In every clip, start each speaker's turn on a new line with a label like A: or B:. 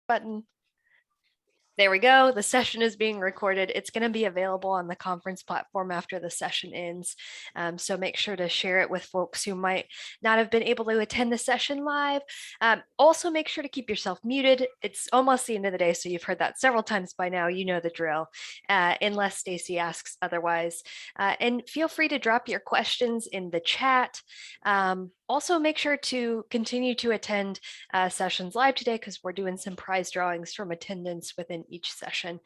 A: button. There we go. The session is being recorded. It's going to be available on the conference platform after the session ends. So make sure to share it with folks who might not have been able to attend the session live. Also, make sure to keep yourself muted. It's almost the end of the day, so you've heard that several times by now. You know the drill, unless Stacy asks otherwise. And feel free to drop your questions in the chat. Also, make sure to continue to attend sessions live today because we're doing some prize drawings from attendance within each session.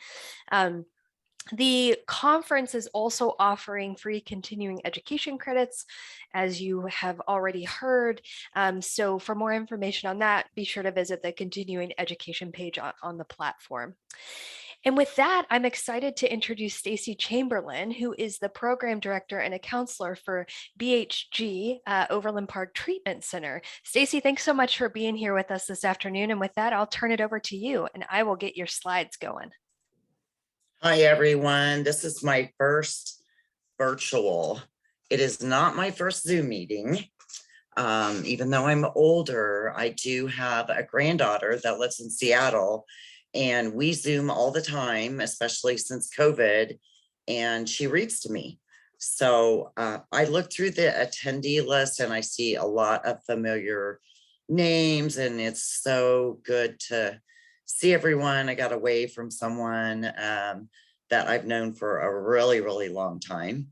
A: The conference is also offering free continuing education credits, as you have already heard. So for more information on that, be sure to visit the continuing education page on the platform. And with that, I'm excited to introduce Stacy Chamberlain, who is the program director and a counselor for BHG Overland Park Treatment Center. Stacy, thanks so much for being here with us this afternoon. And with that, I'll turn it over to you and I will get your slides going.
B: Hi, everyone. This is my first virtual. It is not my first Zoom meeting. Even though I'm older, I do have a granddaughter that lives in Seattle. And we Zoom all the time, especially since COVID, and she reads to me. So I look through the attendee list and I see a lot of familiar names, and it's so good to see everyone. I got away from someone that I've known for a really, really long time.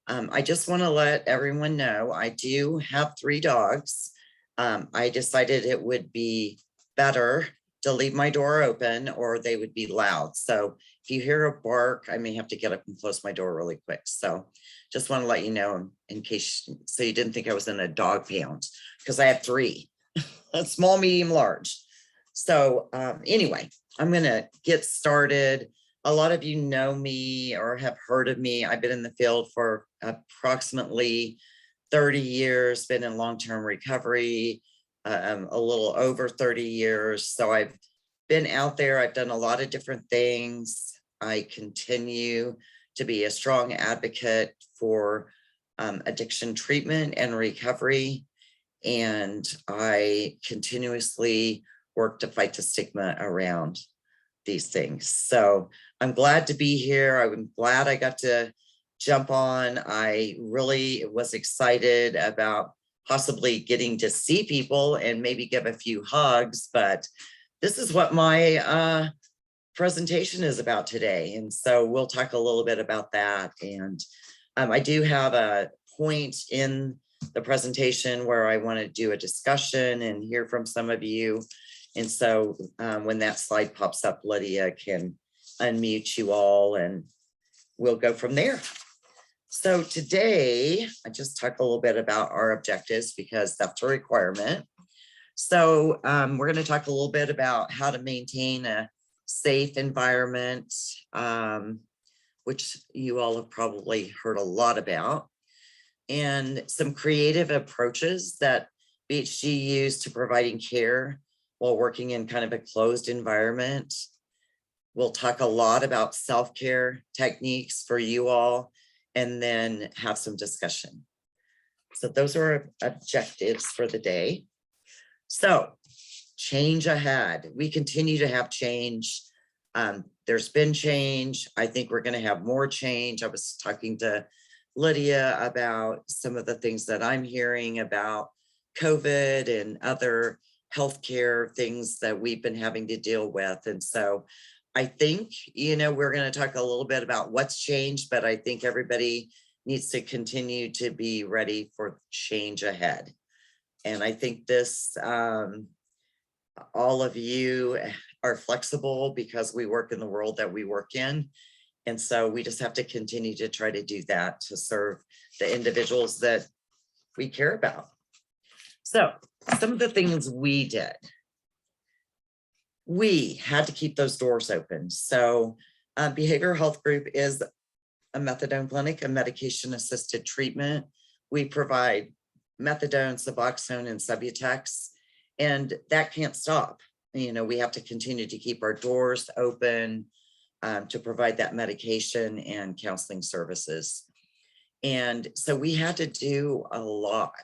B: I just want to let everyone know I do have 3 dogs. I decided it would be better to leave my door open or they would be loud. So if you hear a bark, I may have to get up and close my door really quick. So just want to let you know in case, so you didn't think I was in a dog pound, because I have 3, small, medium, large. So anyway, I'm going to get started. A lot of you know me or have heard of me. I've been in the field for approximately 30 years, been in long-term recovery, a little over 30 years. So I've been out there. I've done a lot of different things. I continue to be a strong advocate for addiction treatment and recovery. And I continuously work to fight the stigma around these things. So I'm glad to be here. I'm glad I got to jump on. I really was excited about possibly getting to see people and maybe give a few hugs, but this is what my presentation is about today. And so we'll talk a little bit about that. And I do have a point in the presentation where I want to do a discussion and hear from some of you. And so when that slide pops up, Lydia can unmute you all and we'll go from there. So today, I just talk a little bit about our objectives because that's a requirement. So we're going to talk a little bit about how to maintain a safe environment, which you all have probably heard a lot about, and some creative approaches that BHG used to providing care while working in kind of a closed environment. We'll talk a lot about self-care techniques for you all, and then have some discussion. So those are our objectives for the day. So change ahead. We continue to have change. There's been change. I think we're going to have more change. I was talking to Lydia about some of the things that I'm hearing about COVID and other healthcare things that we've been having to deal with. And so I think, we're going to talk a little bit about what's changed, but I think everybody needs to continue to be ready for change ahead. And I think this, all of you are flexible because we work in the world that we work in. And so we just have to continue to try to do that to serve the individuals that we care about. So some of the things we did. We had to keep those doors open. So behavioral health group is a methadone clinic, a medication-assisted treatment. We provide methadone, Suboxone, and Subutex, and that can't stop. We have to continue to keep our doors open to provide that medication and counseling services. And so we had to do a lot.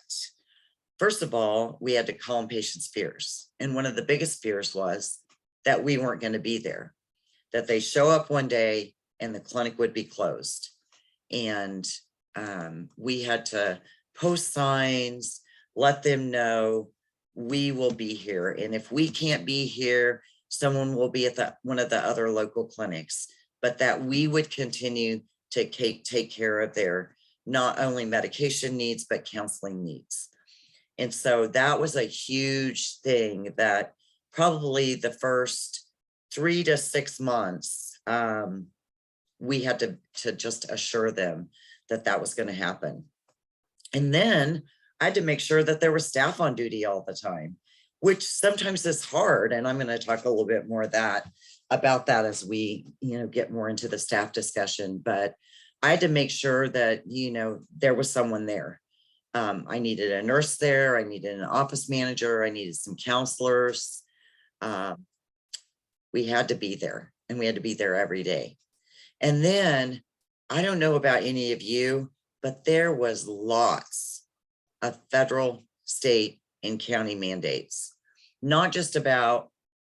B: First of all, we had to calm patients' fears. And one of the biggest fears was that we weren't going to be there, that they show up one day and the clinic would be closed. And we had to post signs, let them know we will be here. And if we can't be here, someone will be at one of the other local clinics, but that we would continue to take care of their not only medication needs, but counseling needs. And so that was a huge thing that probably the first 3 to 6 months, we had to just assure them that that was going to happen. And then I had to make sure that there was staff on duty all the time, which sometimes is hard. And I'm going to talk a little bit more about that as we, get more into the staff discussion. But I had to make sure that, there was someone there. I needed a nurse there. I needed an office manager. I needed some counselors. We had to be there, and we had to be there every day. And then I don't know about any of you, but there was lots of federal, state, and county mandates, not just about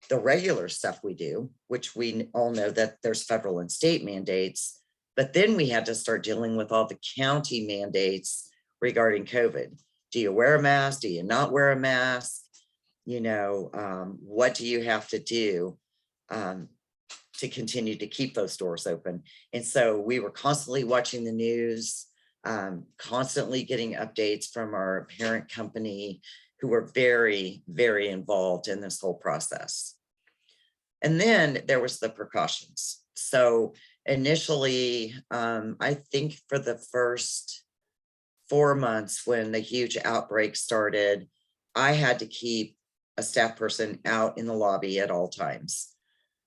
B: the regular stuff we do, which we all know that there's federal and state mandates, but then we had to start dealing with all the county mandates regarding COVID. Do you wear a mask? Do you not wear a mask? What do you have to do to continue to keep those doors open? And so we were constantly watching the news, constantly getting updates from our parent company, who were very, very involved in this whole process. And then there was the precautions. So initially, I think for the first 4 months when the huge outbreak started, I had to keep a staff person out in the lobby at all times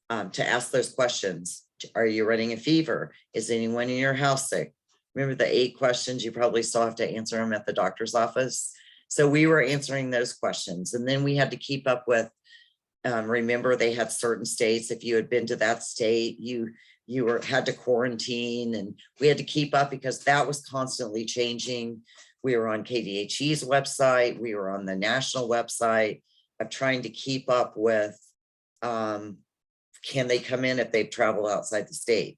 B: to ask those questions. Are you running a fever? Is anyone in your house sick? Remember the 8 questions? You probably still have to answer them at the doctor's office. So we were answering those questions. And then we had to keep up with, remember they had certain states, if you had been to that state, you had to quarantine, and we had to keep up because that was constantly changing. We were on KDHE's website. We were on the national website of trying to keep up with, can they come in if they've traveled outside the state?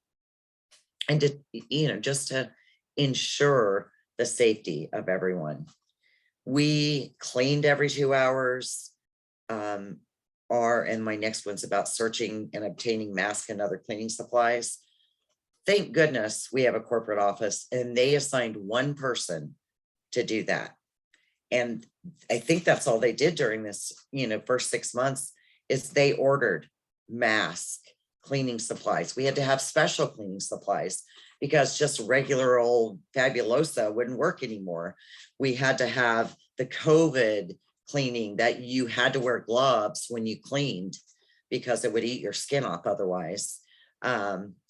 B: And to, just to ensure the safety of everyone. We cleaned every 2 hours. And my next one's about searching and obtaining masks and other cleaning supplies. Thank goodness we have a corporate office, and they assigned one person to do that. And I think that's all they did during this, first 6 months, is they ordered mask cleaning supplies. We had to have special cleaning supplies because just regular old Fabulosa wouldn't work anymore. We had to have the COVID cleaning that you had to wear gloves when you cleaned because it would eat your skin off otherwise.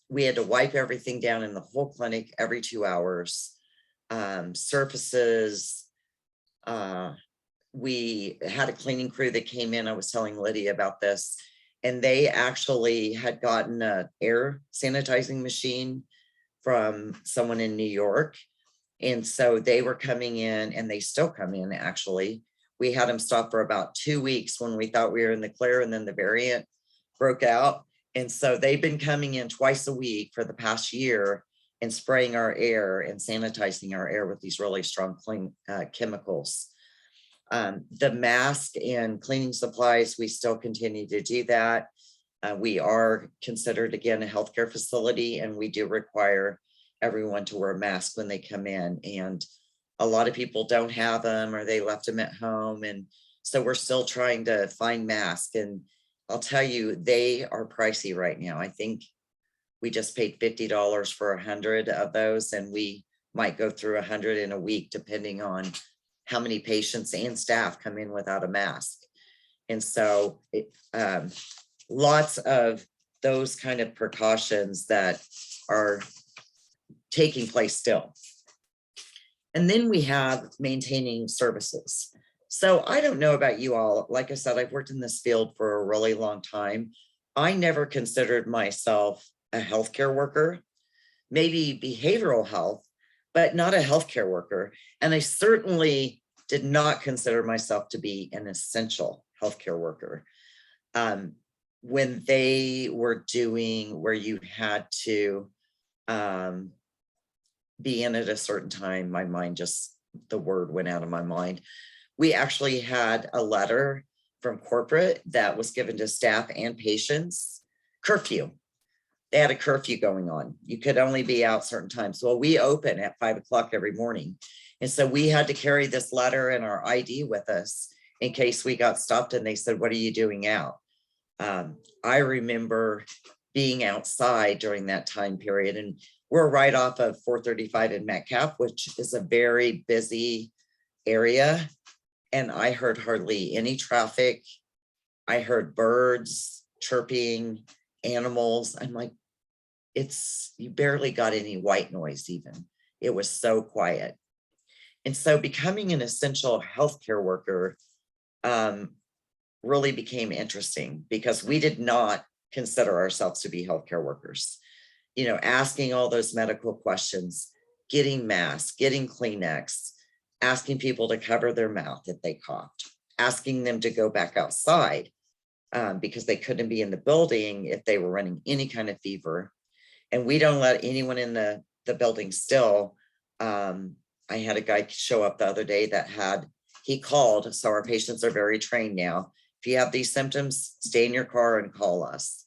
B: We had to wipe everything down in the whole clinic every 2 hours. Surfaces. We had a cleaning crew that came in. I was telling Lydia about this, and they actually had gotten an air sanitizing machine from someone in New York. And so they were coming in, and they still come in actually. We had them stop for about 2 weeks when we thought we were in the clear, and then the variant broke out. And so they've been coming in twice a week for the past year and spraying our air and sanitizing our air with these really strong clean chemicals. The mask and cleaning supplies, we still continue to do that. We are considered, again, a healthcare facility, and we do require everyone to wear a mask when they come in. And a lot of people don't have them, or they left them at home. And so we're still trying to find masks. And I'll tell you, they are pricey right now. I think we just paid $50 for 100 of those, and we might go through 100 in a week, depending on how many patients and staff come in without a mask. And so lots of those kind of precautions that are taking place still. And then we have maintaining services. So I don't know about you all. Like I said, I've worked in this field for a really long time. I never considered myself a healthcare worker, maybe behavioral health, but not a healthcare worker. And I certainly did not consider myself to be an essential healthcare worker. when they were doing where you had to be in at a certain time, my mind just, the word went out of my mind. We actually had a letter from corporate that was given to staff and patients. Curfew. They had a curfew going on. You could only be out certain times. Well, we open at 5 o'clock every morning. And so we had to carry this letter and our ID with us in case we got stopped and they said, what are you doing out? I remember being outside during that time period, and we're right off of 435 in Metcalf, which is a very busy area. And I heard hardly any traffic. I heard birds chirping, animals. I'm like, you barely got any white noise even. It was so quiet. And so becoming an essential healthcare worker really became interesting because we did not consider ourselves to be healthcare workers. You know, asking all those medical questions, getting masks, getting Kleenex, asking people to cover their mouth if they coughed, asking them to go back outside because they couldn't be in the building if they were running any kind of fever. And we don't let anyone in the building still. I had a guy show up the other day that he called. So our patients are very trained now. If you have these symptoms, stay in your car and call us.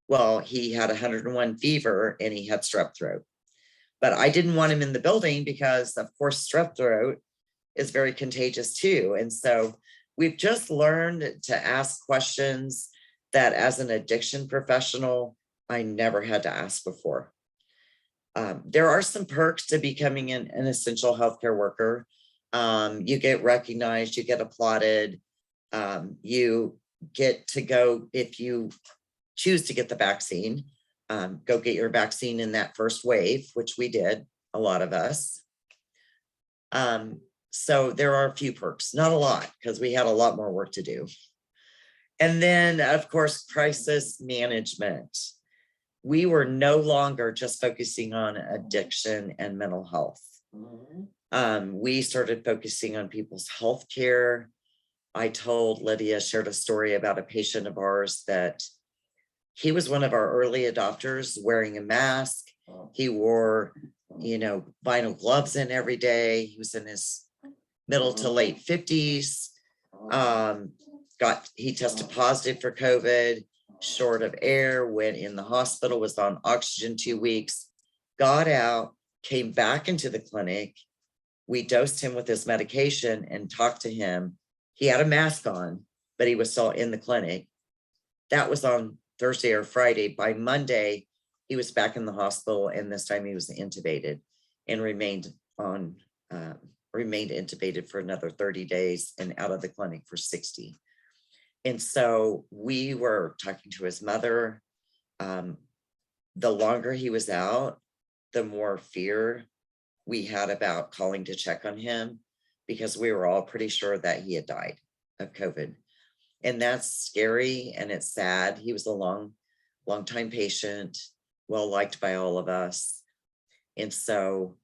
B: Well, he had 101 fever and he had strep throat. But I didn't want him in the building because, of course, strep throat is very contagious too. And so we've just learned to ask questions that as an addiction professional, I never had to ask before. There are some perks to becoming an essential healthcare worker. You get recognized, you get applauded, you get to go, if you choose to get the vaccine, go get your vaccine in that first wave, which we did, a lot of us. So there are a few perks, not a lot, because we had a lot more work to do. And then, of course, crisis management. We were no longer just focusing on addiction and mental health. We started focusing on people's health care. I told Lydia, shared a story about a patient of ours that he was one of our early adopters wearing a mask. He wore, vinyl gloves in every day. He was in his middle to late 50s. He tested positive for COVID, short of air, went in the hospital, was on oxygen 2 weeks, got out, came back into the clinic. We dosed him with this medication and talked to him. He had a mask on, but he was still in the clinic. That was on Thursday or Friday. By Monday, he was back in the hospital, and this time he was intubated and remained intubated for another 30 days and out of the clinic for 60. And so we were talking to his mother. The longer he was out, the more fear we had about calling to check on him, because we were all pretty sure that he had died of COVID. And that's scary and it's sad. He was a long time patient, well liked by all of us. And so,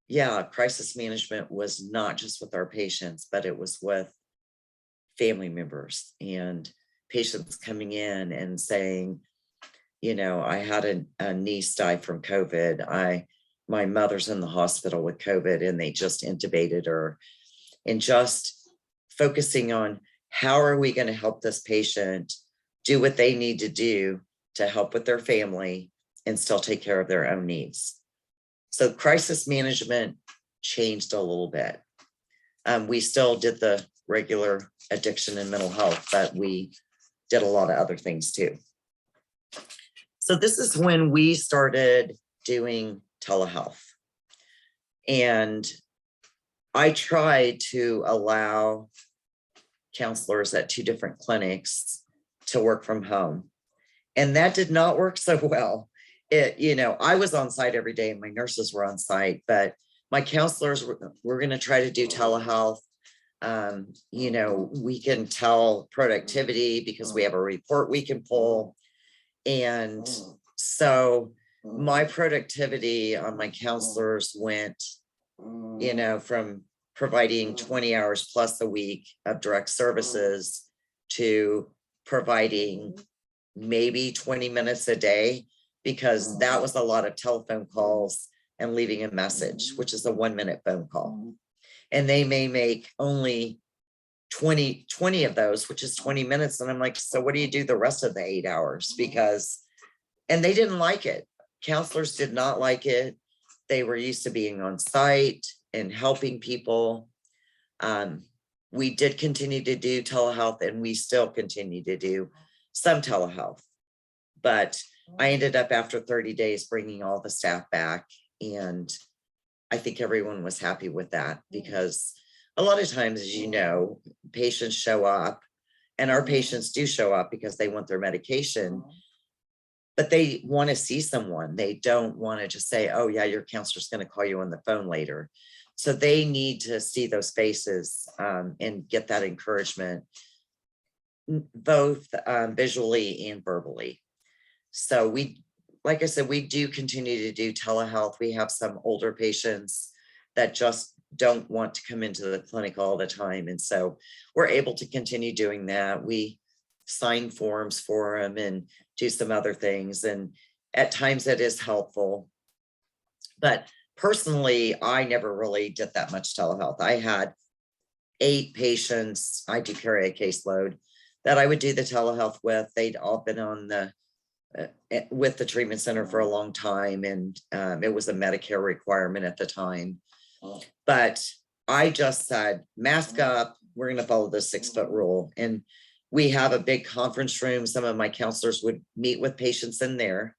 B: yeah, crisis management was not just with our patients, but it was with family members and patients coming in and saying, I had a niece die from COVID. My mother's in the hospital with COVID and they just intubated her. And just focusing on how are we going to help this patient do what they need to do to help with their family and still take care of their own needs. So crisis management changed a little bit. We still did the regular addiction and mental health, but we did a lot of other things too. So this is when we started doing telehealth. And I tried to allow counselors at 2 different clinics to work from home. And that did not work so well. I was on site every day and my nurses were on site, but my counselors were going to try to do telehealth. We can tell productivity because we have a report we can pull. And so my productivity on my counselors went, from providing 20 hours plus a week of direct services to providing maybe 20 minutes a day, because that was a lot of telephone calls and leaving a message, which is a 1-minute phone call. And they may make only 20 of those, which is 20 minutes. And I'm like, so what do you do the rest of the 8 hours? Because, and they didn't like it. Counselors did not like it. They were used to being on site and helping people. We did continue to do telehealth, and we still continue to do some telehealth. But I ended up after 30 days bringing all the staff back, and I think everyone was happy with that, because a lot of times, as you know, patients show up, and our patients do show up because they want their medication, but they want to see someone. They don't want to just say, oh yeah, your counselor's going to call you on the phone later. So they need to see those faces and get that encouragement, both visually and verbally. So we, like I said, we do continue to do telehealth. We have some older patients that just don't want to come into the clinic all the time. And so we're able to continue doing that. We sign forms for them and do some other things. And at times that is helpful. But personally, I never really did that much telehealth. I had 8 patients. I do carry a caseload that I would do the telehealth with. They'd all been on the with the treatment center for a long time, and it was a Medicare requirement at the time. But I just said, mask up, we're going to follow the 6-foot rule. And we have a big conference room. Some of my counselors would meet with patients in there,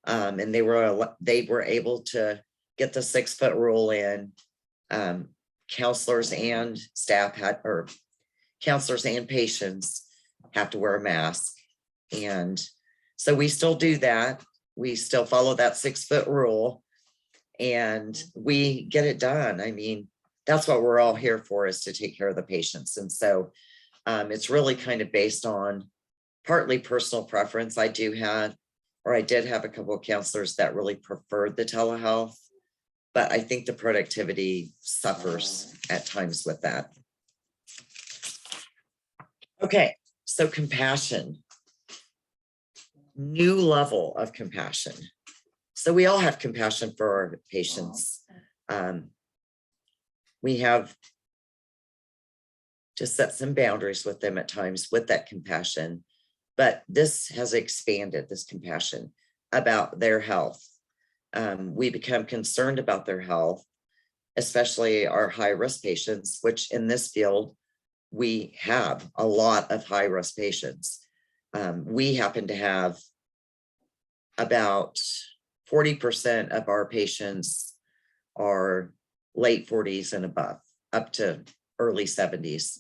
B: and they were able to get the 6-foot rule in. Counselors and staff had, or counselors and patients have to wear a mask. And so we still do that. We still follow that 6-foot rule, and we get it done. I mean, that's what we're all here for, is to take care of the patients. And so it's really kind of based on partly personal preference. I did have a couple of counselors that really preferred the telehealth, but I think the productivity suffers at times with that. Okay, so compassion, new level of compassion. So we all have compassion for our patients. We have to set some boundaries with them at times with that compassion, but this has expanded, this compassion about their health. We become concerned about their health, especially our high-risk patients, which in this field, we have a lot of high-risk patients. We happen to have about 40% of our patients are late 40s and above, up to early 70s.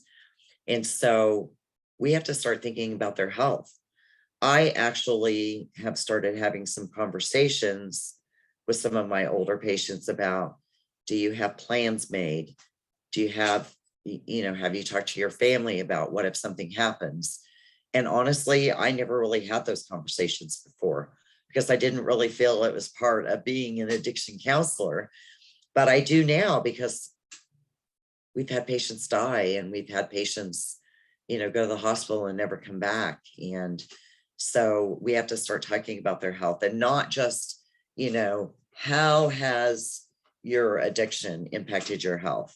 B: And so we have to start thinking about their health. I actually have started having some conversations with some of my older patients about, do you have plans made? Do you have, have you talked to your family about what if something happens? And honestly, I never really had those conversations before, because I didn't really feel it was part of being an addiction counselor. But I do now, because we've had patients die, and we've had patients, go to the hospital and never come back. And so we have to start talking about their health, and not just, how has your addiction impacted your health?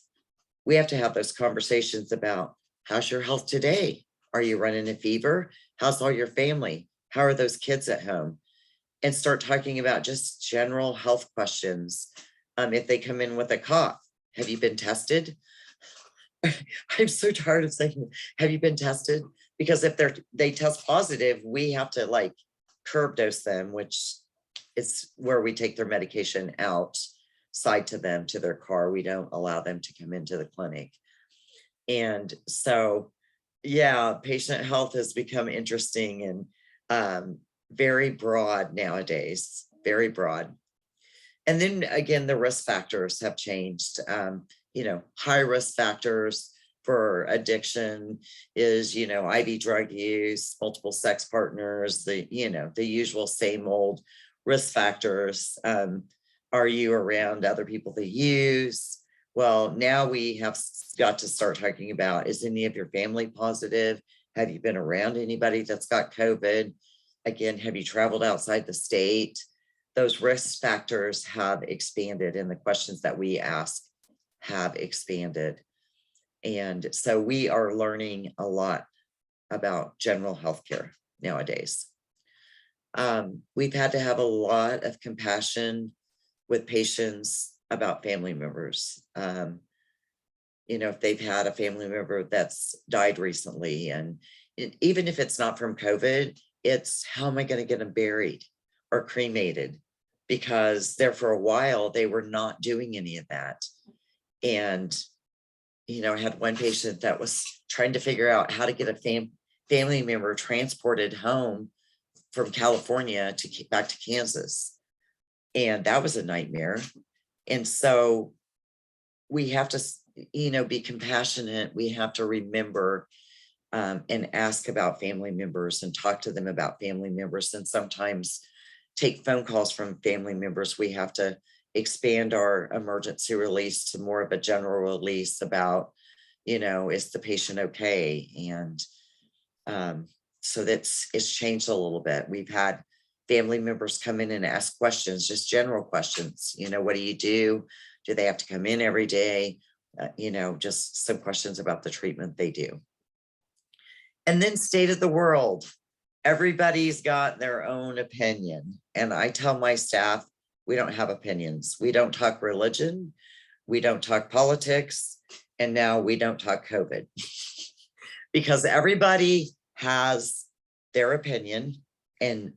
B: We have to have those conversations about, how's your health today? Are you running a fever? How's all your family? How are those kids at home? And start talking about just general health questions. If they come in with a cough, have you been tested? I'm so tired of saying, have you been tested? Because if they test positive, we have to curb dose them, which is where we take their medication outside to them, to their car. We don't allow them to come into the clinic. And so, yeah, patient health has become interesting and very broad nowadays, very broad. And then again, the risk factors have changed. High risk factors for addiction is, IV drug use, multiple sex partners, the usual same old risk factors. Are you around other people that use? Well, now we have got to start talking about, is any of your family positive? Have you been around anybody that's got COVID? Again, have you traveled outside the state? Those risk factors have expanded, and the questions that we ask have expanded. And so we are learning a lot about general healthcare nowadays. We've had to have a lot of compassion with patients about family members. If they've had a family member that's died recently, and even if it's not from COVID, it's how am I going to get them buried or cremated? Because there for a while, they were not doing any of that. And, I had one patient that was trying to figure out how to get a family member transported home from California back to Kansas. And that was a nightmare. And so we have to, be compassionate. We have to remember and ask about family members and talk to them about family members, and sometimes take phone calls from family members. We have to expand our emergency release to more of a general release about, is the patient okay? And so it's changed a little bit. We've had family members come in and ask questions, just general questions. What do you do? Do they have to come in every day? Just some questions about the treatment they do. And then state of the world. Everybody's got their own opinion. And I tell my staff, we don't have opinions. We don't talk religion. We don't talk politics. And now we don't talk COVID. Because everybody has their opinion, and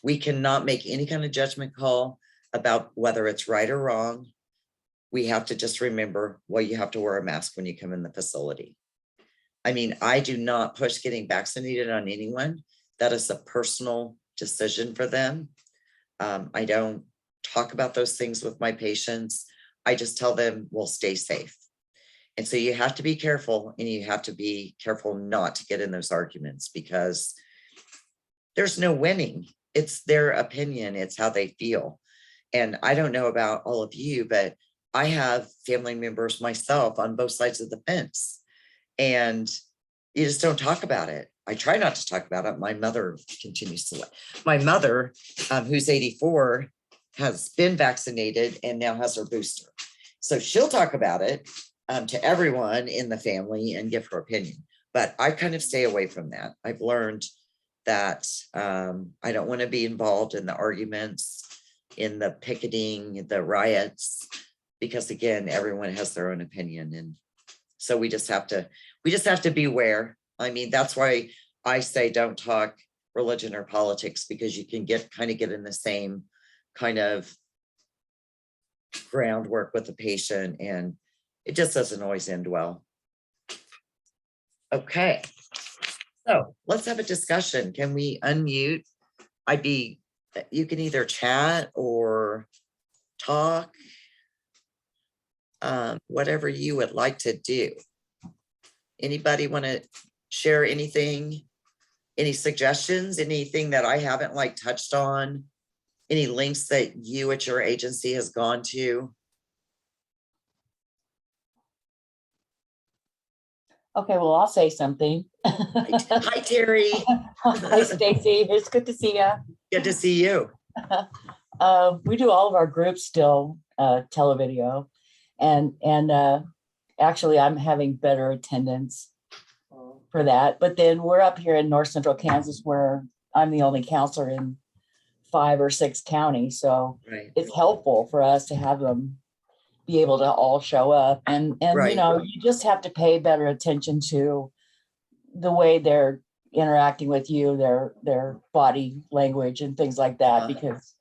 B: we cannot make any kind of judgment call about whether it's right or wrong. We have to just remember, well, you have to wear a mask when you come in the facility. I mean, I do not push getting vaccinated on anyone. That is a personal decision for them. I don't talk about those things with my patients. I just tell them, well, stay safe. And so you have to be careful, and you have to be careful not to get in those arguments, because there's no winning. It's their opinion. It's how they feel. And I don't know about all of you, but I have family members myself on both sides of the fence. And you just don't talk about it. I try not to talk about it. My mother continues to. My mother, who's 84, has been vaccinated and now has her booster. So she'll talk about it to everyone in the family and give her opinion. But I kind of stay away from that. I've learned that I don't want to be involved in the arguments, in the picketing, the riots, because again, everyone has their own opinion. And so we just have to beware. I mean, that's why I say don't talk religion or politics, because you can get in the same kind of groundwork with the patient, and it just doesn't always end well. Okay, so let's have a discussion. Can we unmute? You can either chat or talk, whatever you would like to do. Anybody want to share anything, any suggestions, anything that I haven't touched on, any links that you at your agency has gone to?
C: Okay, well, I'll say something.
B: Hi, Terry.
C: Hi, Stacy. It's good to see you.
B: Good to see you.
C: We do all of our groups still televideo, and actually, I'm having better attendance for that. But then we're up here in North Central Kansas, where I'm the only counselor in 5 or 6 counties, so
B: Right.
C: it's helpful for us to have them be able to all show up, and
B: Right.
C: you just have to pay better attention to the way they're interacting with you, their body language and things like that, because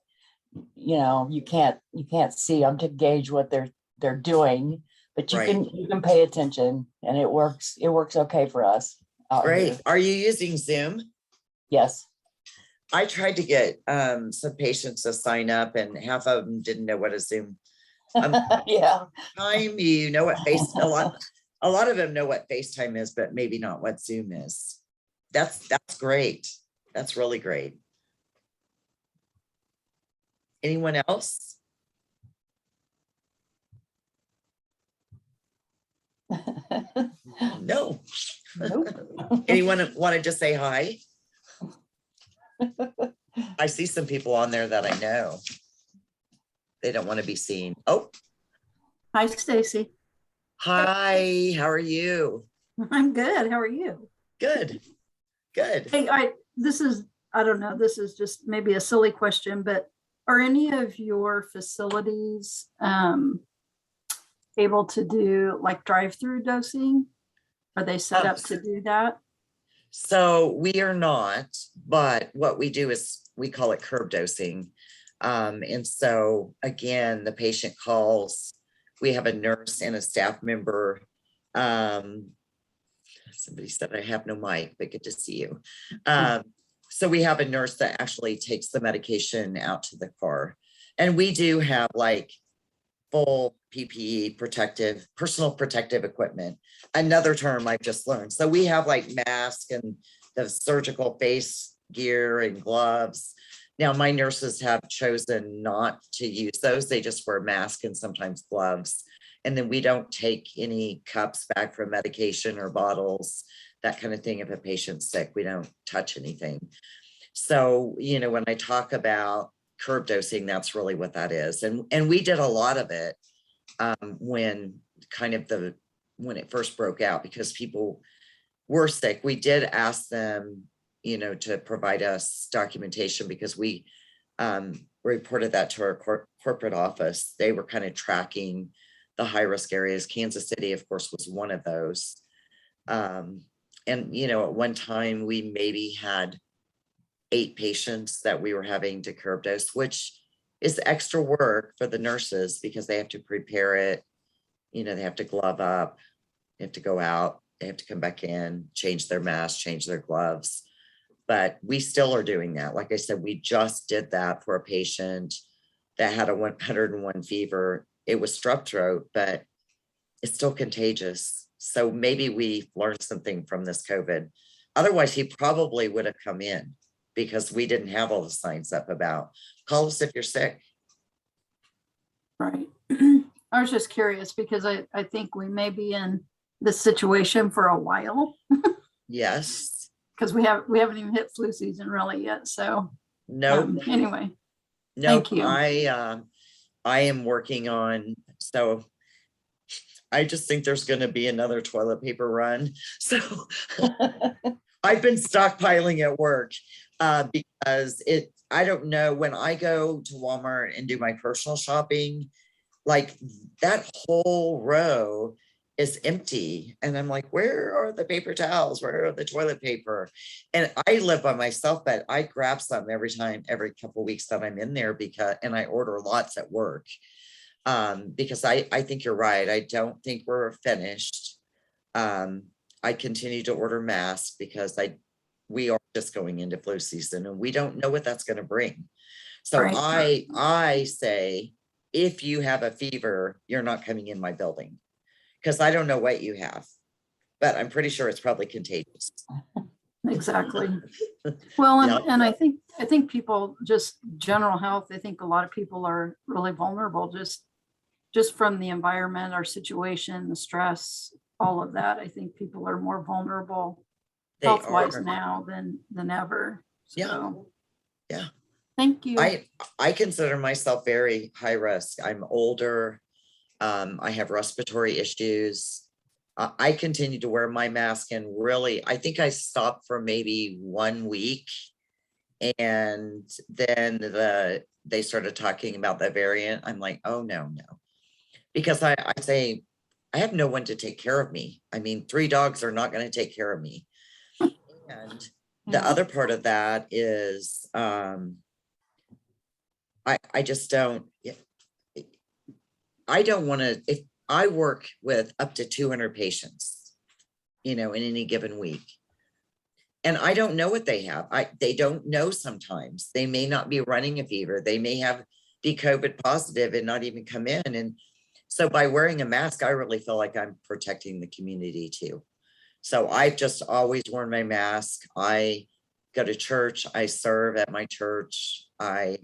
C: you can't see them to gauge what they're doing, but you can pay attention, and it works okay for us out
B: Great.
C: here.
B: Are you using Zoom?
C: Yes.
B: I tried to get some patients to sign up, and half of them didn't know what a Zoom.
C: Yeah.
B: A lot of them know what FaceTime is, but maybe not what Zoom is. That's great. That's really great. Anyone else? No.
C: Nope.
B: Anyone want to just say hi? I see some people on there that I know. They don't want to be seen. Oh,
D: Hi, Stacy.
B: hi, how are you?
D: I'm good. How are you?
B: Good, good.
D: Hey, I don't know, this is just maybe a silly question, but are any of your facilities able to do like drive-through dosing? Are they set up to do that?
B: So we are not, but what we do is we call it curb dosing. And so again, the patient calls, we have a nurse and a staff member. Somebody said I have no mic, but good to see you. So we have a nurse that actually takes the medication out to the car. And we do have like full PPE personal protective equipment. Another term I've just learned. So we have like masks and the surgical face gear and gloves. Now my nurses have chosen not to use those. They just wear masks and sometimes gloves. And then we don't take any cups back from medication or bottles, that kind of thing. If a patient's sick, we don't touch anything. So, when I talk about curb dosing, that's really what that is. And we did a lot of it when it first broke out, because people were sick. We did ask them, to provide us documentation, because we reported that to our corporate office. They were kind of tracking the high risk areas. Kansas City, of course, was one of those. And, at one time we maybe had 8 patients that we were having to curb dose, which is extra work for the nurses because they have to prepare it. They have to glove up, they have to go out, they have to come back in, change their mask, change their gloves. But we still are doing that. Like I said, we just did that for a patient that had a 101 fever. It was strep throat, but it's still contagious. So maybe we learned something from this COVID. Otherwise, he probably would have come in, because we didn't have all the signs up about call us if you're sick.
D: Right. I was just curious because I think we may be in this situation for a while,
B: Yes.
D: because we haven't even hit flu season really yet. So
B: No.
D: Anyway,
B: No.
D: thank you.
B: I am working on, so I just think there's going to be another toilet paper run. So I've been stockpiling at work because I don't know, when I go to Walmart and do my personal shopping, like that whole row is empty. And I'm like, where are the paper towels? Where are the toilet paper? And I live by myself, but I grab some every couple of weeks that I'm in there, and I order lots at work. Because I think you're right. I don't think we're finished. I continue to order masks because we are just going into flu season and we don't know what that's going to bring. So
D: Right.
B: I say, if you have a fever, you're not coming in my building, because I don't know what you have, but I'm pretty sure it's probably contagious.
D: Exactly. Well,
B: Yeah.
D: and I think people, just general health, I think a lot of people are really vulnerable just from the environment, our situation, the stress, all of that. I think people are more vulnerable
B: They
D: health-wise
B: are.
D: now than ever.
B: Yeah.
D: So,
B: Yeah.
D: thank you.
B: I consider myself very high risk. I'm older. I have respiratory issues. I continue to wear my mask, and really, I think I stopped for maybe 1 week, and then they started talking about the variant. I'm like, oh no, because I say I have no one to take care of me. I mean, 3 dogs are not going to take care of me. And the other part of that is I just don't, I don't want to, if I work with up to 200 patients, in any given week, and I don't know what they have. They don't know sometimes. They may not be running a fever. They may be COVID positive and not even come in. And so by wearing a mask, I really feel like I'm protecting the community too. So I've just always worn my mask. I go to church. I serve at my church. I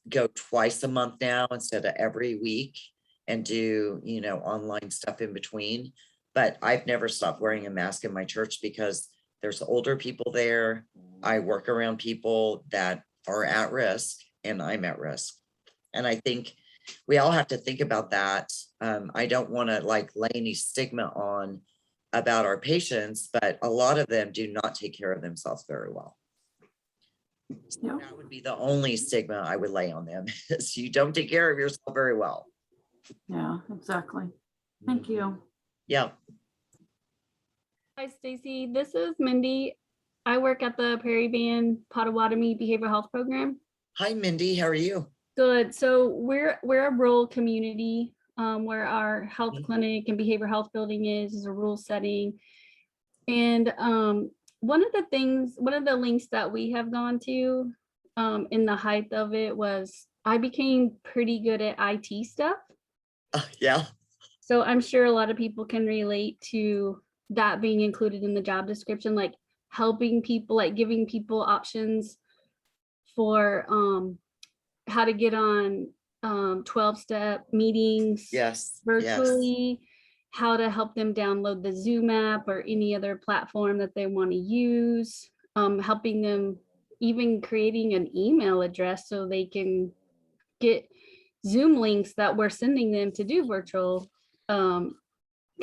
B: go twice a month now instead of every week, and do, online stuff in between. But I've never stopped wearing a mask in my church, because There's older people there. I work around people that are at risk, and I'm at risk. And I think we all have to think about that. I don't want to like lay any stigma on about our patients, but a lot of them do not take care of themselves very well. So
D: Yep.
B: that would be the only stigma I would lay on them, is you don't take care of yourself very well.
D: Yeah, exactly. Thank you.
B: Yeah.
E: Hi, Stacy. This is Mindy. I work at the Prairie Band Potawatomi Behavioral Health Program.
B: Hi, Mindy. How are you?
E: Good. So we're a rural community where our health
B: Mhm.
E: clinic and behavioral health building is a rural setting. And one of the links that we have gone to in the height of it was I became pretty good at IT stuff.
B: Yeah.
E: So I'm sure a lot of people can relate to that being included in the job description, like helping people, like giving people options for how to get on 12-step meetings
B: Yes. Yes.
E: virtually, how to help them download the Zoom app or any other platform that they want to use, helping them even creating an email address so they can get Zoom links that we're sending them to do virtual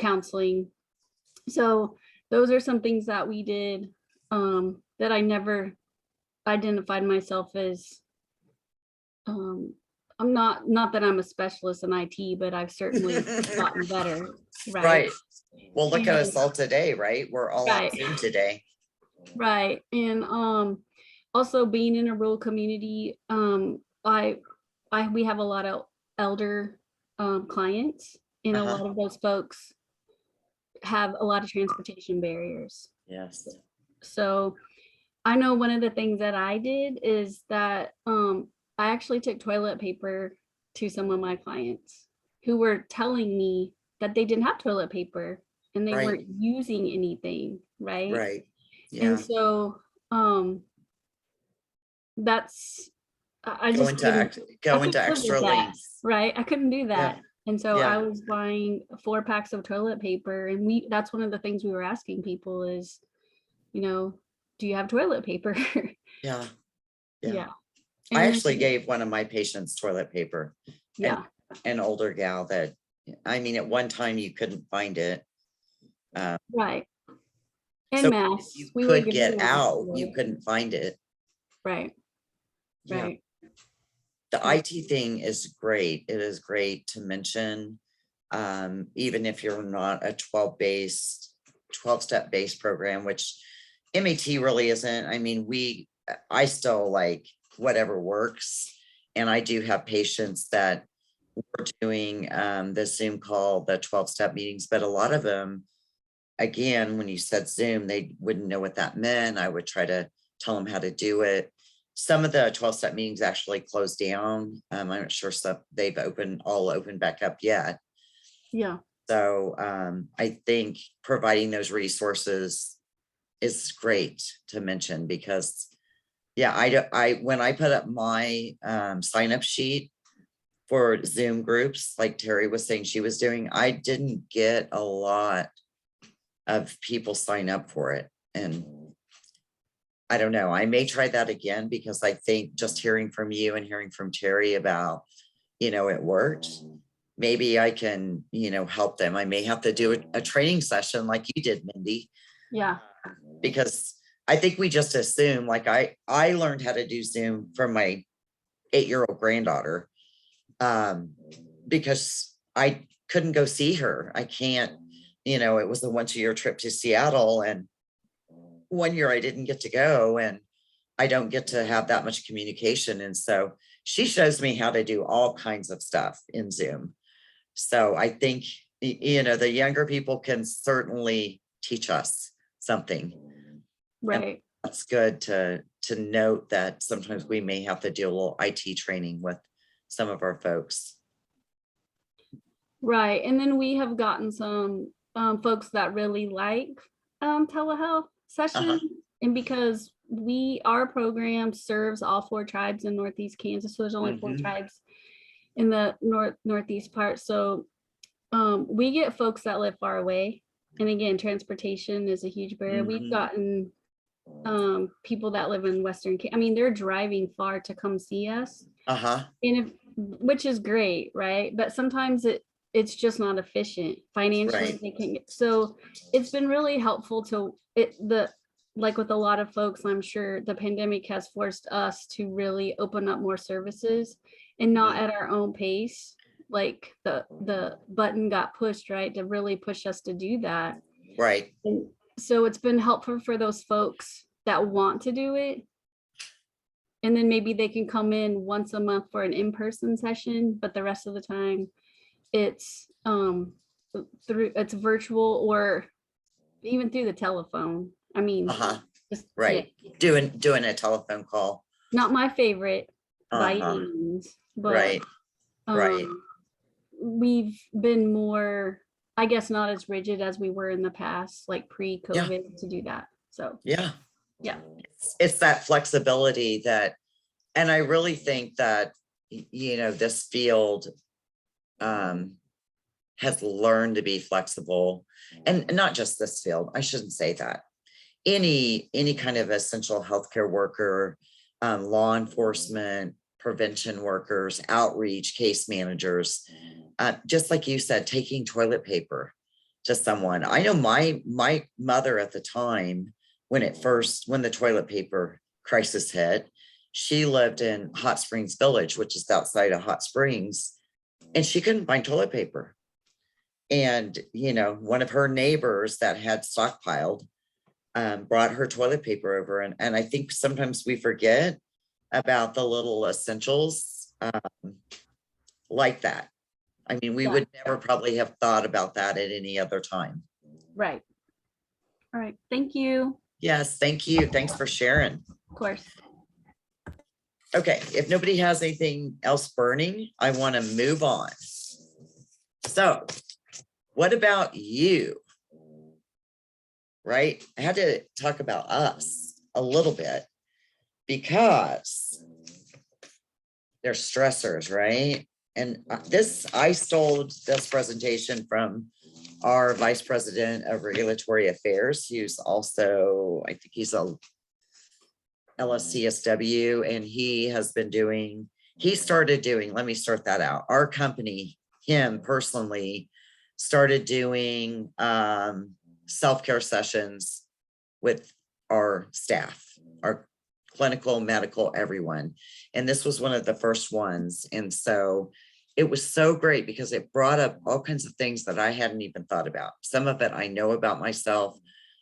E: counseling. So those are some things that we did that I never identified myself as. I'm not that I'm a specialist in IT, but I've certainly gotten better. Right.
B: Right. Well, look at us
E: And-
B: all today, right? We're all on
E: Right.
B: Zoom today.
E: Right. And also being in a rural community, we have a lot of elder clients, and a
B: Uh-huh.
E: lot of those folks have a lot of transportation barriers.
B: Yes.
E: So I know one of the things that I did is that I actually took toilet paper to some of my clients who were telling me that they didn't have toilet paper and they
B: Right.
E: weren't using anything, right?
B: Right. Yeah.
E: And so that's I
B: Go
E: just
B: into
E: couldn't,
B: go
E: I
B: into
E: couldn't live
B: extra
E: with that,
B: lengths.
E: right? I couldn't do that. And so
B: Yeah.
E: I was buying 4 packs of toilet paper, and that's one of the things we were asking people is, do you have toilet paper?
B: Yeah.
E: Yeah.
B: I
E: And
B: actually
E: then-
B: gave one of my patients toilet paper,
E: yeah,
B: an older gal that, I mean, at one time you couldn't find it.
E: right. And
B: So
E: masks.
B: you
E: We were
B: could
E: giving
B: get
E: masks
B: out,
E: away.
B: you couldn't find it.
E: Right.
B: Yeah.
E: Right.
B: The IT thing is great. It is great to mention. Even if you're not a 12-step based program, which MAT really isn't. I mean, I still like whatever works. And I do have patients that were doing the Zoom call, the 12-step meetings, but a lot of them, again, when you said Zoom, they wouldn't know what that meant. I would try to tell them how to do it. Some of the 12-step meetings actually closed down. I'm not sure they've all opened back up yet.
E: Yeah.
B: So I think providing those resources is great to mention because, yeah, when I put up my sign up sheet for Zoom groups, like Terry was saying she was doing, I didn't get a lot of people sign up for it. And I don't know, I may try that again because I think just hearing from you and hearing from Terry about, it worked. Maybe I can, help them. I may have to do a training session like you did, Mindy,
E: Yeah.
B: because I think we just assume, like I learned how to do Zoom from my 8-year-old granddaughter because I couldn't go see her. I can't, it was a once-a-year trip to Seattle, and one year I didn't get to go, and I don't get to have that much communication. And so she shows me how to do all kinds of stuff in Zoom. So I think, the younger people can certainly teach us something.
E: Right.
B: That's good to note that sometimes we may have to do a little IT training with some of our folks.
E: Right. And then we have gotten some folks that really like telehealth sessions. And because our program serves all 4 tribes in Northeast Kansas, so there's only 4
B: Mhm.
E: tribes in the northeast part. So we get folks that live far away And again, transportation is a huge barrier. We've
B: Mhm.
E: gotten people that live in I mean, they're driving far to come see us.
B: Uh-huh,
E: And if, which is great, right? But sometimes it's just not efficient financially.
B: Right.
E: They can so it's been really helpful to like with a lot of folks, I'm sure the pandemic has forced us to really open up more services and not
B: Mhm.
E: at our own pace. Like the button got pushed, right, to really push us to do that.
B: right,
E: And so it's been helpful for those folks that want to do it. And then maybe they can come in once a month for an in-person session, but the rest of the time it's it's virtual or even through the telephone. I mean,
B: uh-huh,
E: just yeah,
B: right. Doing a telephone call.
E: not my favorite by any
B: Uh-huh,
E: means, but
B: right, right.
E: we've been more, I guess, not as rigid as we were in the past, like
B: Yeah,
E: pre-COVID to do that. So
B: yeah.
E: yeah.
B: It's that flexibility that, and I really think that, this field um, has learned to be flexible, and not just this field, I shouldn't say that. Any kind of essential healthcare worker, law enforcement, prevention workers, outreach, case managers, just like you said, taking toilet paper to someone. I know my mother at the time when the toilet paper crisis hit, she lived in Hot Springs Village, which is outside of Hot Springs, and she couldn't find toilet paper. And one of her neighbors that had stockpiled brought her toilet paper over. And I think sometimes we forget about the little essentials like that. I mean, we
E: Yeah.
B: would never probably have thought about that at any other time.
E: Right. All right. Thank you.
B: Yes, thank you. Thanks for sharing.
E: Of course.
B: Okay, if nobody has anything else burning, I want to move on. So, what about you? Right? I had to talk about us a little bit because they're stressors, right? And I stole this presentation from our Vice President of Regulatory Affairs, who's also, I think he's a LSCSW, and he started doing, let me start that out. Our company, him personally, started doing self-care sessions with our staff, our clinical, medical, everyone. And this was one of the first ones. And so it was so great because it brought up all kinds of things that I hadn't even thought about. Some of it I know about myself,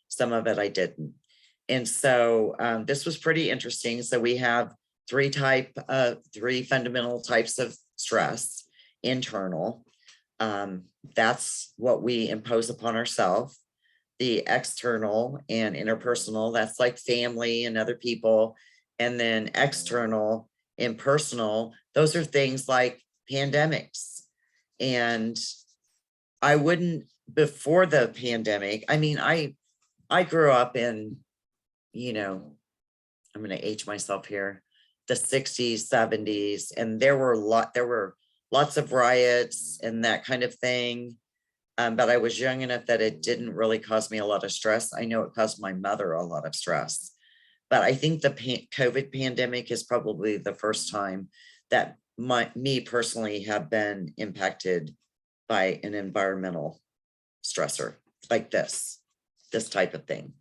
B: some of it I didn't. And so this was pretty interesting. So we have three fundamental types of stress. Internal, that's what we impose upon ourselves. The external and interpersonal, that's like family and other people. And then external and personal, those are things like pandemics. And I wouldn't, before the pandemic, I mean, I grew up in, I'm going to age myself here, the 60s, 70s, and there were lots of riots and that kind of thing. But I was young enough that it didn't really cause me a lot of stress. I know it caused my mother a lot of stress. But I think the COVID pandemic is probably the first time that me personally have been impacted by an environmental stressor like this type of thing.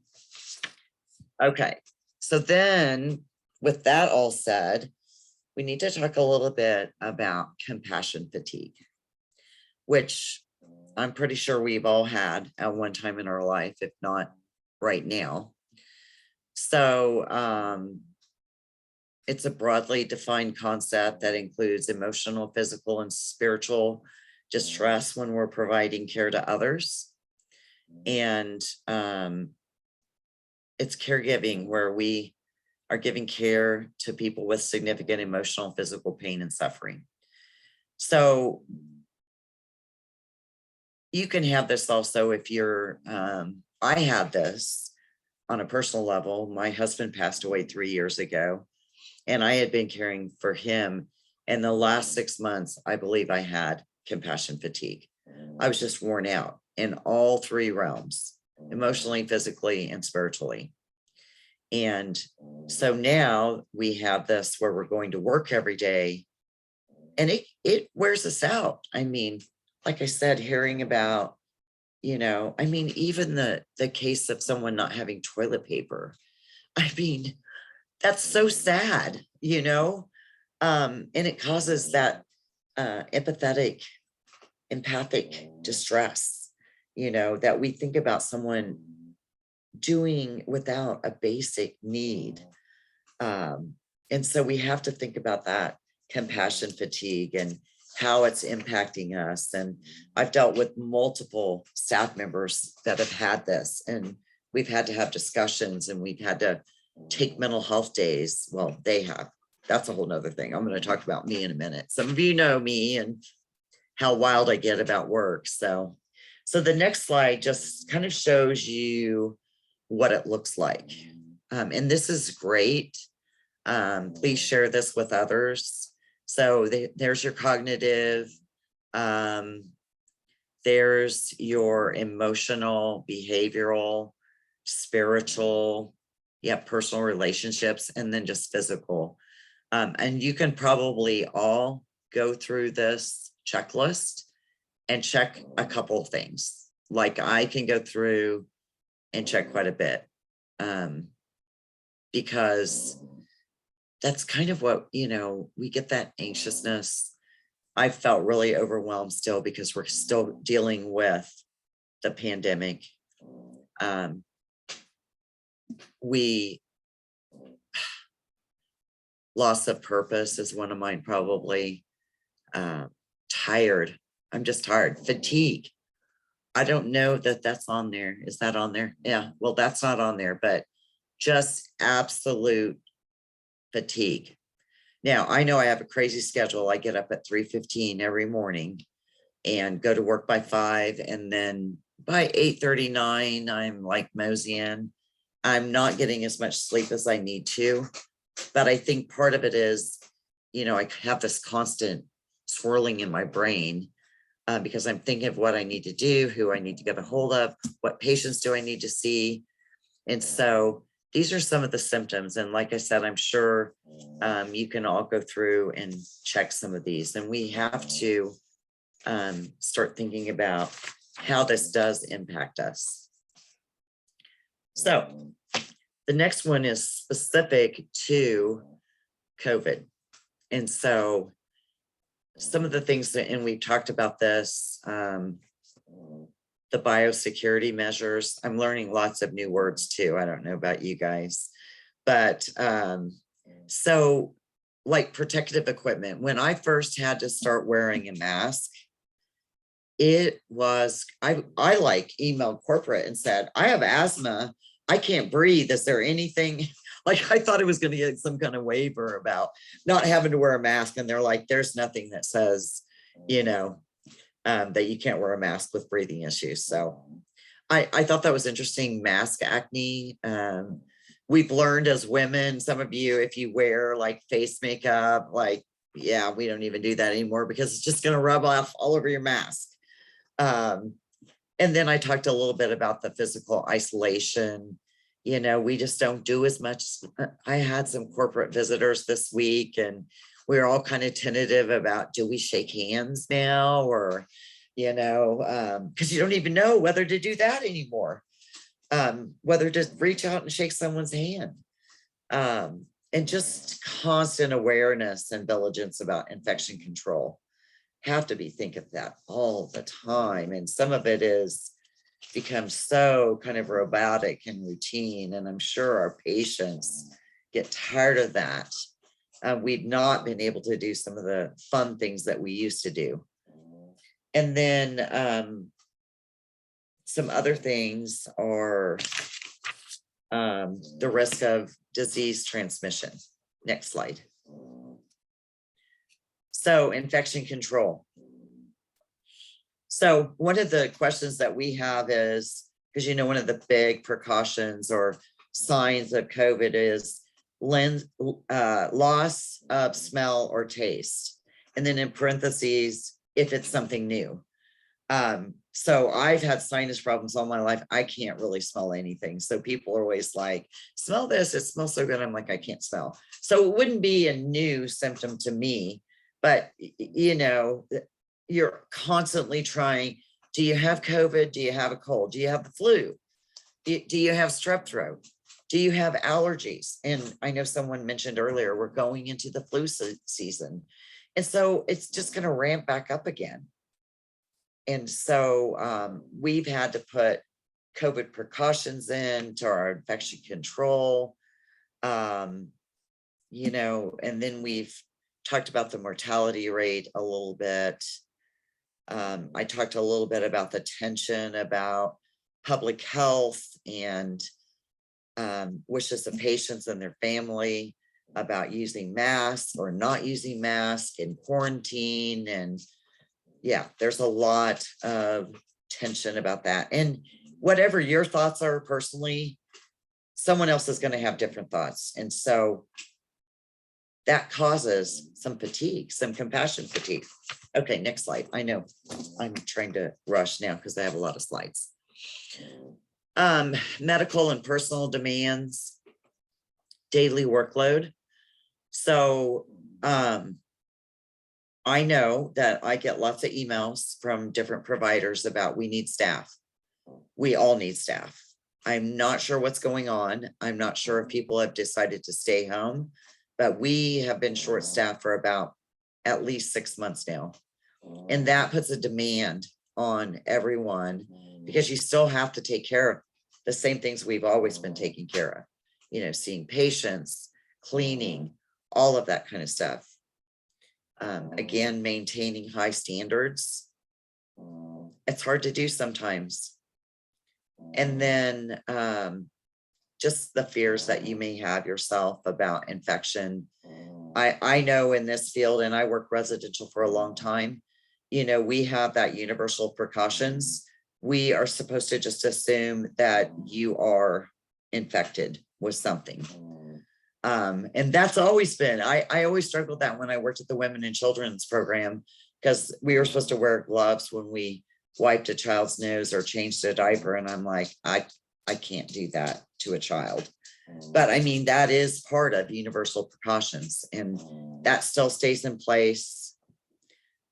B: Okay, so then with that all said, we need to talk a little bit about compassion fatigue, which I'm pretty sure we've all had at one time in our life, if not right now. So it's a broadly defined concept that includes emotional, physical, and spiritual distress when we're providing care to others. And it's caregiving, where we are giving care to people with significant emotional, physical pain and suffering. So you can have this also if you're, I had this on a personal level. My husband passed away 3 years ago, and I had been caring for him. And the last 6 months, I believe I had compassion fatigue. I was just worn out. in all three realms, emotionally, physically, and spiritually. And so now we have this where we're going to work every day, and it wears us out. I mean, like I said, hearing about, I mean, even the case of someone not having toilet paper. I mean, that's so sad, and it causes that empathic distress, that we think about someone doing without a basic need. And so we have to think about that compassion fatigue and how it's impacting us. And I've dealt with multiple staff members that have had this, and we've had to have discussions, and we've had to take mental health days. Well, they have. That's a whole nother thing. I'm going to talk about me in a minute. Some of you know me and how wild I get about work. So the next slide just kind of shows you what it looks like. And this is great. Please share this with others. So there's your cognitive, there's your emotional, behavioral, spiritual, personal relationships, and then just physical. And you can probably all go through this checklist and check a couple of things. Like I can go through and check quite a bit, because that's kind of what, we get that anxiousness. I felt really overwhelmed still because we're still dealing with the pandemic. We loss of purpose is one of mine, probably. Tired. I'm just tired. Fatigue. I don't know that that's on there. Is that on there? Yeah. Well, that's not on there, but just absolute fatigue. Now, I know I have a crazy schedule. I get up at 3:15 every morning and go to work by 5. And then by 8:39, I'm like moseying. I'm not getting as much sleep as I need to. But I think part of it is, I have this constant swirling in my brain because I'm thinking of what I need to do, who I need to get a hold of, what patients do I need to see. And so these are some of the symptoms. And like I said, I'm sure you can all go through and check some of these. And we have to start thinking about how this does impact us. So the next one is specific to COVID. And so some of the things that, and we've talked about this, the biosecurity measures. I'm learning lots of new words too. I don't know about you guys, but so like protective equipment, when I first had to start wearing a mask, it was, I like emailed corporate and said, I have asthma. I can't breathe. Is there anything? Like I thought it was going to get some kind of waiver about not having to wear a mask. And they're like, there's nothing that says, that you can't wear a mask with breathing issues. So I thought that was interesting. Mask acne. We've learned as women, some of you, if you wear like face makeup, like, yeah, we don't even do that anymore because it's just going to rub off all over your mask. And then I talked a little bit about the physical isolation. We just don't do as much. I had some corporate visitors this week and we were all kind of tentative about, do we shake hands now? Or, because you don't even know whether to do that anymore. Whether to reach out and shake someone's hand. And just constant awareness and vigilance about infection control. Have to be thinking of that all the time. And some of it is becomes so kind of robotic and routine. And I'm sure our patients get tired of that. We've not been able to do some of the fun things that we used to do. And then some other things are the risk of disease transmission. Next slide. So infection control. So one of the questions that we have is, because one of the big precautions or signs of COVID is loss of smell or taste. And then in parentheses, if it's something new. So I've had sinus problems all my life. I can't really smell anything. So people are always like, smell this, it smells so good. I'm like, I can't smell. So it wouldn't be a new symptom to me, but you know, you're constantly trying, do you have COVID? Do you have a cold? Do you have the flu? Do you have strep throat? Do you have allergies? And I know someone mentioned earlier, we're going into the flu season. And so it's just going to ramp back up again. And so we've had to put COVID precautions into our infection control, you know, and then we've talked about the mortality rate a little bit. I talked a little bit about the tension about public health and wishes of patients and their family about using masks or not using masks in quarantine. And yeah, there's a lot of tension about that. And whatever your thoughts are personally, someone else is going to have different thoughts. And so that causes some fatigue, some compassion fatigue. Okay, next slide. I know I'm trying to rush now because I have a lot of slides. Medical and personal demands, daily workload. So I know that I get lots of emails from different providers about we need staff. We all need staff. I'm not sure what's going on. I'm not sure if people have decided to stay home, but we have been short-staffed for about at least 6 months now. And that puts a demand on everyone because you still have to take care of the same things we've always been taking care of, you know, seeing patients, cleaning, all of that kind of stuff. Again, maintaining high standards. It's hard to do sometimes. And then just the fears that you may have yourself about infection. I know in this field, and I work residential for a long time, you know, we have that universal precautions. We are supposed to just assume that you are infected with something. And that's always been, I always struggled that when I worked at the Women and Children's program, because we were supposed to wear gloves when we wiped a child's nose or changed a diaper. And I'm like, I can't do that to a child. But I mean, that is part of universal precautions and that still stays in place.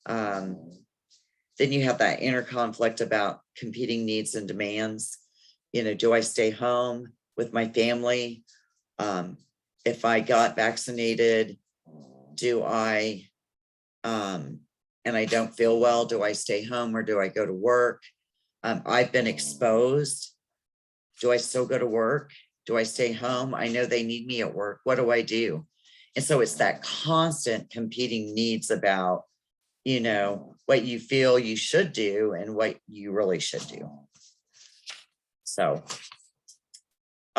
B: Then you have that inner conflict about competing needs and demands. You know, do I stay home with my family? If I got vaccinated, do I, and I don't feel well, do I stay home or do I go to work? I've been exposed. Do I still go to work? Do I stay home? I know they need me at work. What do I do? And so it's that constant competing needs about, you know, what you feel you should do and what you really should do. So,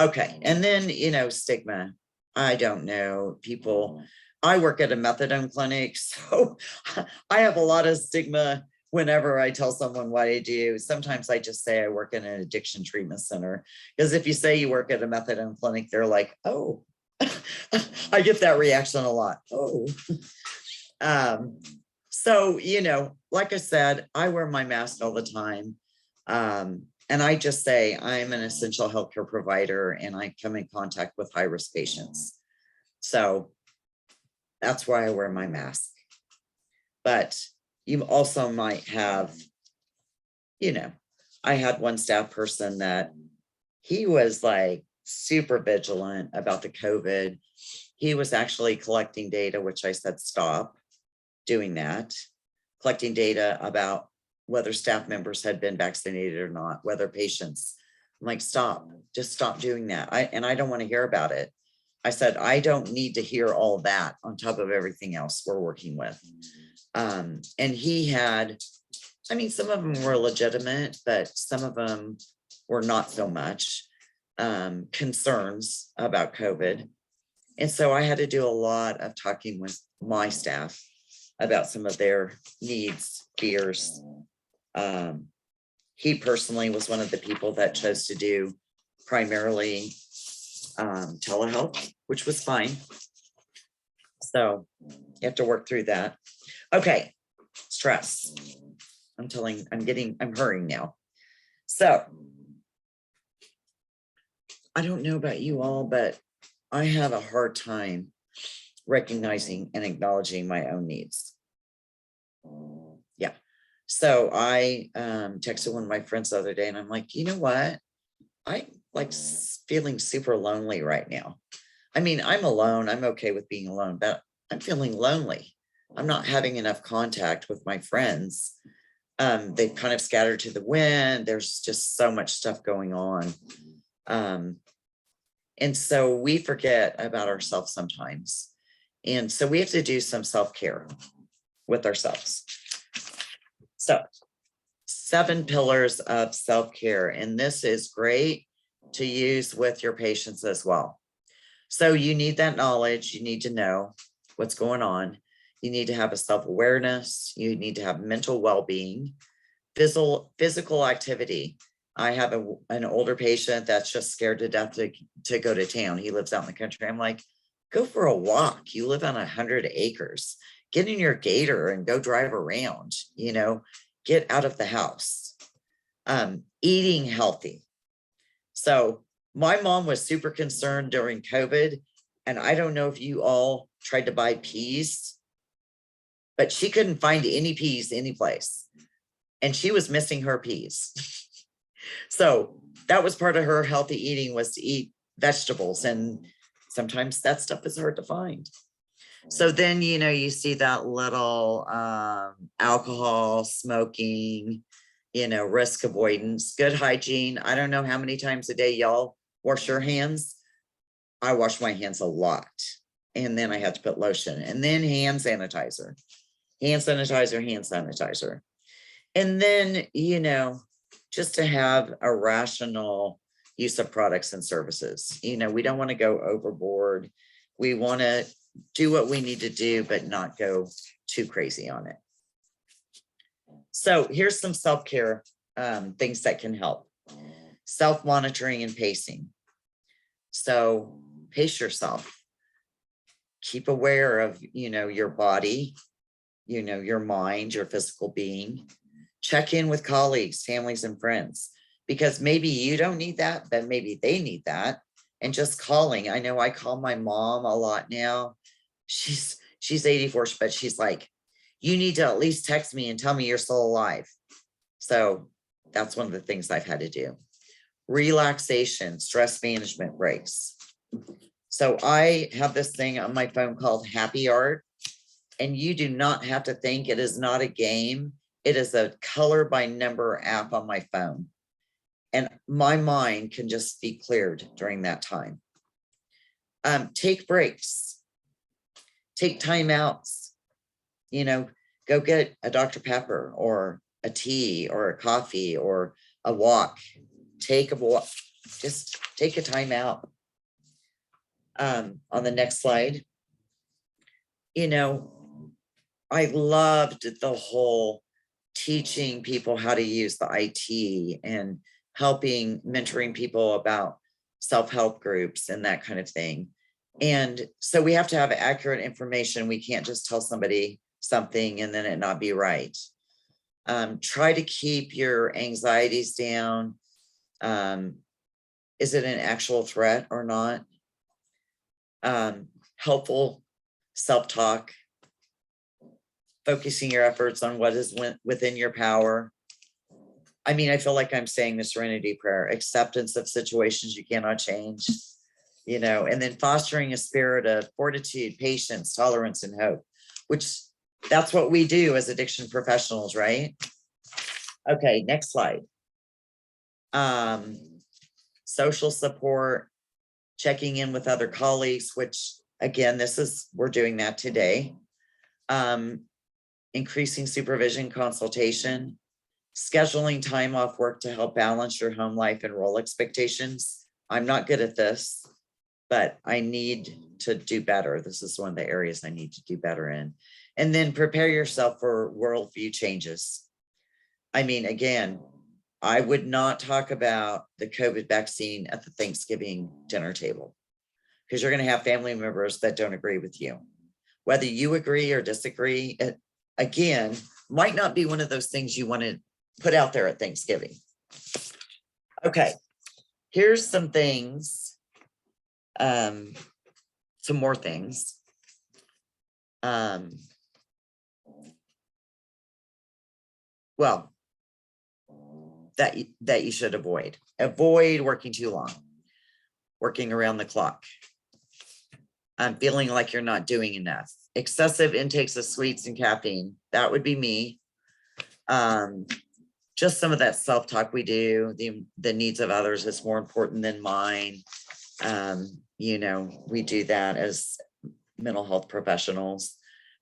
B: okay. And then, you know, stigma. I don't know, people, I work at a methadone clinic, so I have a lot of stigma whenever I tell someone what I do. Sometimes I just say I work in an addiction treatment center, because if you say you work at a methadone clinic, they're like, oh, I get that reaction a lot. Oh, so, you know, like I said, I wear my mask all the time. And I just say I'm an essential healthcare provider and I come in contact with high-risk patients. So that's why I wear my mask. But you also might have, you know, I had one staff person that he was like super vigilant about the COVID. He was actually collecting data, which I said, stop doing that, collecting data about whether staff members had been vaccinated or not, whether patients. I'm like, stop, just stop doing that. And I don't want to hear about it. I said, I don't need to hear all that on top of everything else we're working with. And he had, I mean, some of them were legitimate, but some of them were not so much, concerns about COVID. And so I had to do a lot of talking with my staff about some of their needs, fears. He personally was one of the people that chose to do primarily telehealth, which was fine. So you have to work through that. Okay, stress. I'm hurrying now. So I don't know about you all, but I have a hard time recognizing and acknowledging my own needs. Yeah. So I texted one of my friends the other day and I'm like, you know what? I like feeling super lonely right now. I mean, I'm alone. I'm okay with being alone, but I'm feeling lonely. I'm not having enough contact with my friends. They've kind of scattered to the wind. There's just so much stuff going on. And so we forget about ourselves sometimes. And so we have to do some self-care with ourselves. So 7 pillars of self-care, and this is great to use with your patients as well. So you need that knowledge. You need to know what's going on. You need to have a self-awareness. You need to have mental well-being, physical activity. I have an older patient that's just scared to death to go to town. He lives out in the country. I'm like, go for a walk. You live on 100 acres. Get in your gator and go drive around, get out of the house. Eating healthy. So my mom was super concerned during COVID, and I don't know if you all tried to buy peas, but she couldn't find any peas anyplace, and she was missing her peas. So that was part of her healthy eating, was to eat vegetables, and sometimes that stuff is hard to find. So then, you see that little alcohol, smoking, risk avoidance, good hygiene. I don't know how many times a day y'all wash your hands. I wash my hands a lot. And then I have to put lotion, and then hand sanitizer. And then, just to have a rational use of products and services. We don't want to go overboard. We want to do what we need to do, but not go too crazy on it. So here's some self-care things that can help. Self-monitoring and pacing. So pace yourself. Keep aware of, your body, your mind, your physical being. Check in with colleagues, families, and friends, because maybe you don't need that, but maybe they need that. And just calling. I know I call my mom a lot now. She's 84, but she's like, you need to at least text me and tell me you're still alive. So that's one of the things I've had to do. Relaxation, stress management breaks. So I have this thing on my phone called Happy Art, and you do not have to think. It is not a game. It is a color by number app on my phone. And my mind can just be cleared during that time. Take breaks. Take time outs. Go get a Dr. Pepper or a tea or a coffee or a walk. Take a walk. Just take a time out. On the next slide, I loved the whole teaching people how to use the IT and mentoring people about self-help groups and that kind of thing. And so we have to have accurate information. We can't just tell somebody something and then it not be right. Try to keep your anxieties down. Is it an actual threat or not? Helpful self-talk. Focusing your efforts on what is within your power. I mean, I feel like I'm saying the Serenity Prayer, acceptance of situations you cannot change, and then fostering a spirit of fortitude, patience, tolerance, and hope, which that's what we do as addiction professionals, right? Okay, next slide. Social support, checking in with other colleagues, which again, we're doing that today. Increasing supervision, consultation, scheduling time off work to help balance your home life and role expectations. I'm not good at this, but I need to do better. This is one of the areas I need to do better in. And then prepare yourself for worldview changes. I mean, again, I would not talk about the COVID vaccine at the Thanksgiving dinner table, because you're going to have family members that don't agree with you. Whether you agree or disagree, again, might not be one of those things you want to put out there at Thanksgiving. Okay, here's some things. Some more things. Well, that you should avoid. Avoid working too long, working around the clock. Feeling like you're not doing enough. Excessive intakes of sweets and caffeine. That would be me. Just some of that self-talk we do. The needs of others is more important than mine. You know, we do that as mental health professionals.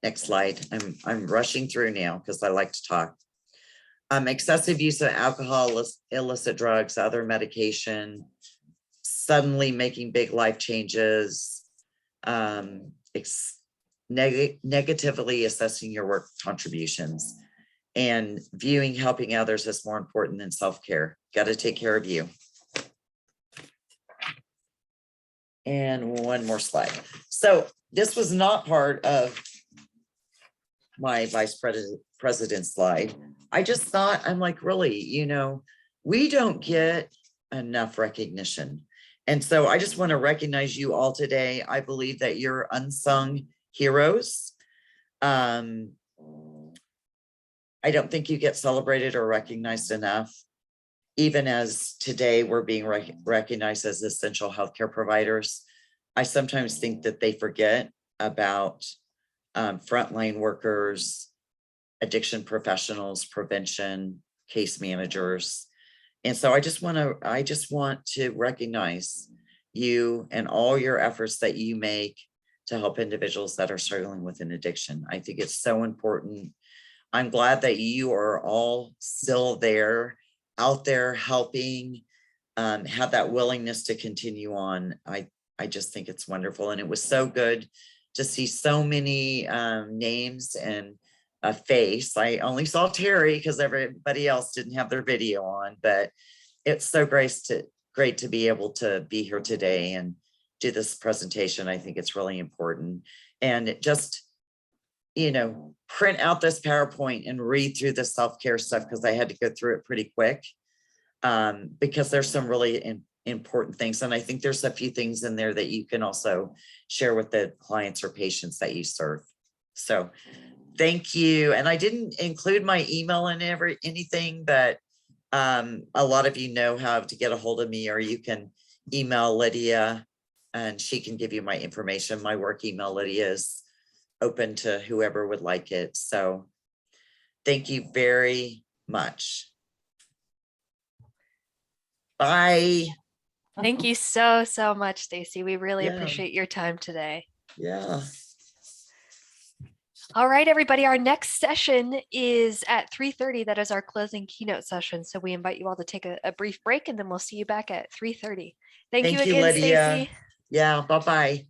B: Next slide. I'm rushing through now because I like to talk. Excessive use of alcohol, illicit drugs, other medication, suddenly making big life changes, negatively assessing your work contributions, and viewing helping others as more important than self-care. Got to take care of you. And one more slide. So this was not part of my vice president slide. I just thought, I'm like, really, you know, we don't get enough recognition. And so I just want to recognize you all today. I believe that you're unsung heroes. I don't think you get celebrated or recognized enough. Even as today we're being recognized as essential healthcare providers, I sometimes think that they forget about frontline workers, addiction professionals, prevention, case managers. And so I just want to recognize you and all your efforts that you make to help individuals that are struggling with an addiction. I think it's so important. I'm glad that you are all still there, out there helping, have that willingness to continue on. I just think it's wonderful. And it was so good to see so many names and a face. I only saw Terry because everybody else didn't have their video on, but it's so great to be able to be here today and do this presentation. I think it's really important. And just, you know, print out this PowerPoint and read through the self-care stuff because I had to go through it pretty quick because there's some really important things. And I think there's a few things in there that you can also share with the clients or patients that you serve. So thank you. And I didn't include my email in anything, but a lot of you know how to get a hold of me, or you can email Lydia and she can give you my information. My work email, Lydia, is open to whoever would like it. So thank you very much. Bye.
A: Thank you so much, Stacy. We really
B: Yeah.
A: appreciate your time today.
B: Yeah.
A: All right, everybody, our next session is at 3:30. That is our closing keynote session. So we invite you all to take a brief break and then we'll see you back at 3:30. Thank you again,
B: Lydia.
A: Stacy.
B: Yeah, bye-bye.